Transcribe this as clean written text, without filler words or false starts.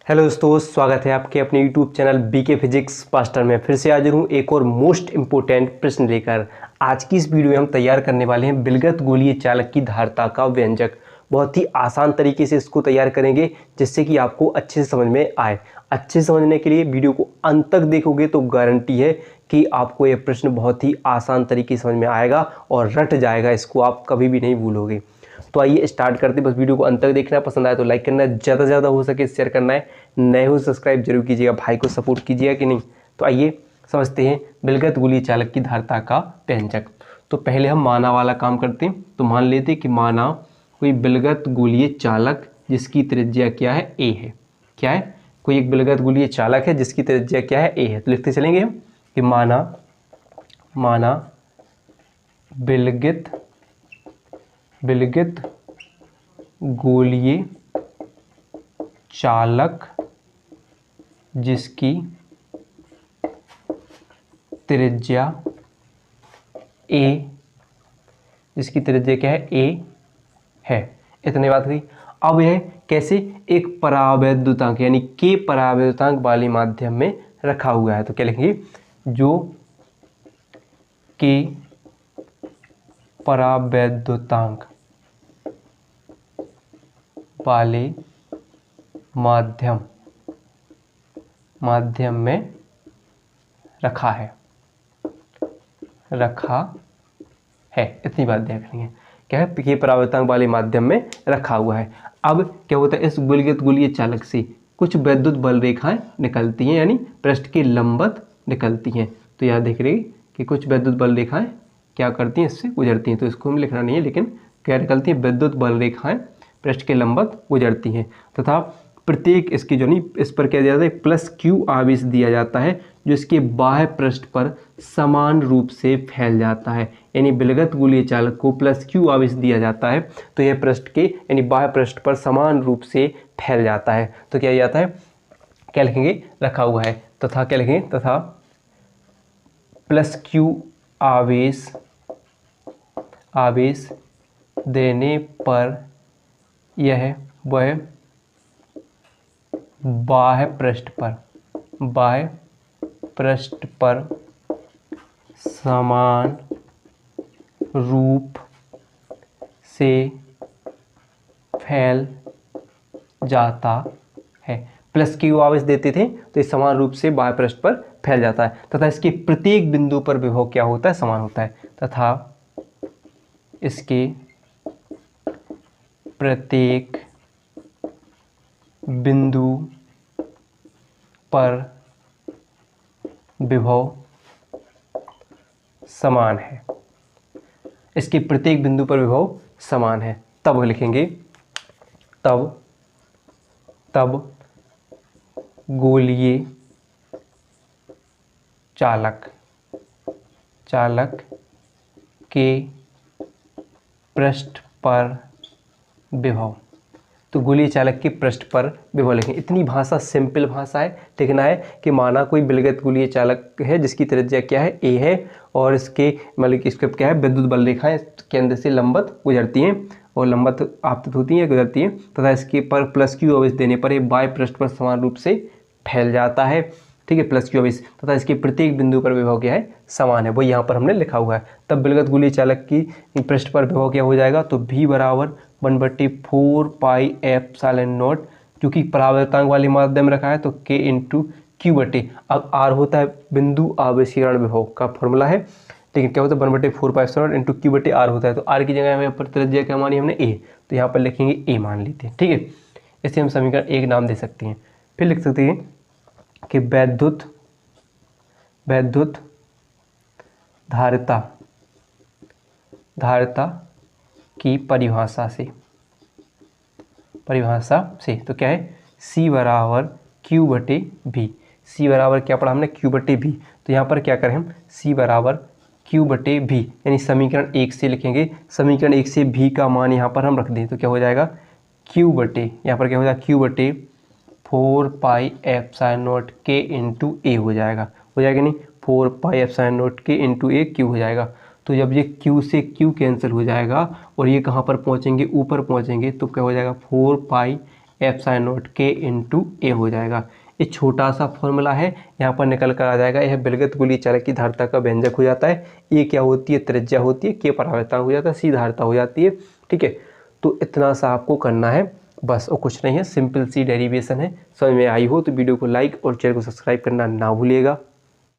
Hello दोस्तों, स्वागत है आपके अपने YouTube channel BK physics master में। फिर से हाजिर हूँ एक और मोस्ट इम्पोर्टेंट प्रश्न लेकर। आज की इस वीडियो में हम तैयार करने वाले हैं विलगत गोलीय चालक की धारिता का व्यंजक। बहुत ही आसान तरीके से इसको तैयार करेंगे जिससे कि आपको अच्छे से समझ में आए। अच्छे से समझने के लिए वीडियो को अंत तक देखोगे तो गारंटी है कि आपको ये प्रश्न बहुत ही आसान तरीके से समझ में आएगा और रट जाएगा, इसको आप कभी भी नहीं भूलोगे। तो आइए स्टार्ट करते हैं। बस वीडियो को अंत तक देखना, पसंद आए तो लाइक करना है, ज़्यादा से ज़्यादा हो सके शेयर करना है, नए हो सब्सक्राइब जरूर कीजिएगा, भाई को सपोर्ट कीजिएगा कि नहीं। तो आइए समझते हैं विलगत गोलीय चालक की धारिता का व्यंजक। तो पहले हम माना वाला काम करते हैं। तो मान लेते हैं कि माना कोई विलगत गोलीय चालक जिसकी त्रिज्या क्या है, ए है। क्या है? कोई एक विलगत गोलीय चालक है जिसकी त्रिज्या क्या है, ए है। तो लिखते चलेंगे हम कि माना विलगित गोलीय चालक जिसकी त्रिज्या क्या है, ए है। इतनी बात हुई। अब यह कैसे एक परावैद्युतांक यानी के परावैद्युतांक वाले माध्यम में रखा हुआ है। तो क्या लिखेंगे, जो के परावैद्युतांक वाले माध्यम में रखा है। इतनी बात ध्यान रखेंगे। क्या है? के परावैद्युतांक वाले माध्यम में रखा हुआ है। अब क्या होता है, इस विलगित गोलीय चालक से कुछ वैद्युत बल रेखाएं निकलती हैं, यानी पृष्ठ के लंबवत निकलती हैं। तो यहाँ देख रहे हैं कि कुछ वैद्युत बल रेखाएं क्या करती हैं, इससे गुजरती हैं। तो इसको हम लिखना नहीं है, लेकिन क्या निकलती हैं, विद्युत बल रेखाएं पृष्ठ के लंबवत गुजरती हैं। तथा प्रत्येक इसकी जो नहीं, इस पर क्या दिया जाता है, प्लस क्यू आवेश दिया जाता है जो इसके बाह्य पृष्ठ पर समान रूप से फैल जाता है। यानी विलगत गोलीय चालक को प्लस क्यू आवेश दिया जाता है तो यह पृष्ठ के यानी बाह्य पृष्ठ पर समान रूप से फैल जाता है। तो क्या जाता है, क्या लिखेंगे, रखा हुआ है। तथा क्या लिखेंगे, तथा प्लस क्यू आवेश देने पर यह वह बाह्य पृष्ठ पर समान रूप से फैल जाता है। प्लस क्यू आवेश देते थे तो ये समान रूप से बाह्य पृष्ठ पर फैल जाता है। तथा इसके प्रत्येक बिंदु पर विभव क्या होता है, समान होता है। तथा इसके प्रत्येक बिंदु पर विभव समान है। इसके प्रत्येक बिंदु पर विभव समान है। तब लिखेंगे, तब गोलीय चालक के पृष्ठ पर विभव। तो गोलीय चालक के पृष्ठ पर विभव लिखें। इतनी भाषा सिंपल भाषा है। लिखना है कि माना कोई विलगित गोलीय चालक है जिसकी त्रिज्या क्या है, ए है, और इसके मतलब कि इसके क्या है, विद्युत बल रेखाएं केंद्र से लंबवत गुजरती हैं और लंबवत आपतित होती हैं, गुजरती हैं। तथा इसके पर प्लस क्यू आवेश देने पर ये बाह्य पृष्ठ पर समान रूप से फैल जाता है। ठीक है, प्लस क्यू आवेश। तथा इसके प्रत्येक बिंदु पर विभव क्या है, समान है। वो यहाँ पर हमने लिखा हुआ है। तब विलगित गोलीय चालक की पृष्ठ पर विभव क्या हो जाएगा, तो V बराबर 1/4 पाई एप्सिलॉन नॉट, जो कि परावैद्युतांक वाले माध्यम में रखा है, तो K इंटू क्यू बटे, अब R होता है बिंदु आवेशीकरण विभव का फॉर्मूला है, लेकिन क्या होता है 1/4 pi epsilon not into Q बटे R होता है। तो R की जगह हमें पर त्रिज्या क्या मानी हमने, A, तो यहाँ पर लिखेंगे A मान लेते हैं। ठीक है, इसे हम समीकरण 1 नाम दे सकते हैं। फिर लिख सकते हैं कि वैद्युत धारिता की परिभाषा से तो क्या है, C बराबर Q बटे V। C बराबर क्या पढ़ा हमने, Q बटे V। तो यहाँ पर क्या करें हम, C बराबर Q बटे V, यानी समीकरण 1 से लिखेंगे। समीकरण 1 से V का मान यहाँ पर हम रख दें तो क्या हो जाएगा, Q बटे, यहाँ पर क्या हो जाएगा, Q बटे 4 pi epsilon not K into A हो जाएगा नहीं, 4 pi epsilon not K into A Q हो जाएगा। तो जब ये Q से Q कैंसिल हो जाएगा और ये कहाँ पर पहुँचेंगे, ऊपर पहुँचेंगे, तो क्या हो जाएगा 4 पाई एफ साइन नॉट के इंटू ए हो जाएगा। ये छोटा सा फॉर्मूला है, यहाँ पर निकल कर आ जाएगा। यह विलगित गोलीय चालक की धारिता का व्यंजक हो जाता है। ए क्या होती है, त्रिज्या होती है, के परावर्तन हो जाता है, सी धारिता हो जाती है। ठीक है, तो इतना सा आपको करना है बस, और कुछ नहीं है, सिंपल सी डेरिवेशन है। समझ में आई हो तो वीडियो को लाइक और चैनल को सब्सक्राइब करना ना भूलिएगा।